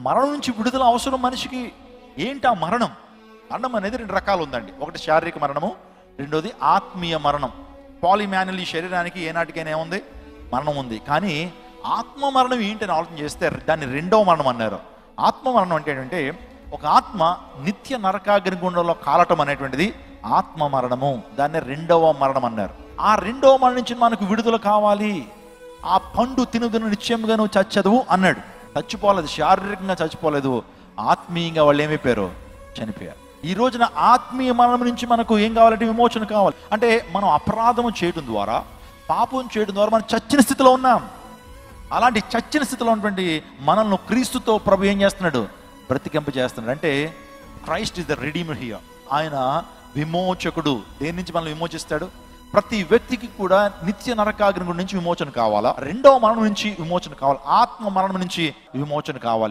మరణం నుంచి విడుదల అవసరం మనిషికి. ఏంటి ఆ మరణం? మరణం అనేది రెండు రకాలు ఉందండి. ఒకటి శారీరక మరణము, రెండోది ఆత్మీయ మరణం. పాలిమాన్యుల్ ఈ శరీరానికి ఏనాటికైనా ఏముంది? మరణం ఉంది. కానీ ఆత్మ మరణం ఏంటని ఆలోచన చేస్తే దాన్ని రెండవ మరణం అన్నారు. ఆత్మ మరణం అంటే ఏంటంటే ఒక ఆత్మ నిత్య నరకాగ్నిగుండంలో కాలటం అనేటువంటిది ఆత్మ మరణము. దాన్ని రెండవ మరణం అన్నారు. ఆ రెండవ మరణం నుంచి మనకు విడుదల కావాలి. ఆ పండు తినుదును నిశ్చయంగా నువ్వు చచ్చదువు అన్నాడు. చచ్చిపోలేదు, శారీరకంగా చచ్చిపోలేదు, ఆత్మీయంగా వాళ్ళు ఏమైపోయారు? చనిపోయారు. ఈ రోజున ఆత్మీయ మరణం నుంచి మనకు ఏం కావాలంటే విమోచన కావాలి. అంటే మనం అపరాధము చేయడం ద్వారా, పాపం చేయడం ద్వారా మనం చచ్చిన స్థితిలో ఉన్నాం. అలాంటి చచ్చిన స్థితిలో ఉన్నటువంటి మనల్ని క్రీస్తుతో ప్రభు ఏం చేస్తున్నాడు? బ్రతికింప చేస్తున్నాడు. అంటే Christ is the redeemer here. ఆయన విమోచకుడు. దేని నుంచి మనల్ని విమోచిస్తాడు? ప్రతి వ్యక్తికి కూడా నిత్య నరకాగ్ని నుంచి విమోచన కావాలా, రెండవ మరణం నుంచి విమోచన కావాలి, ఆత్మ మరణం నుంచి విమోచన కావాలి.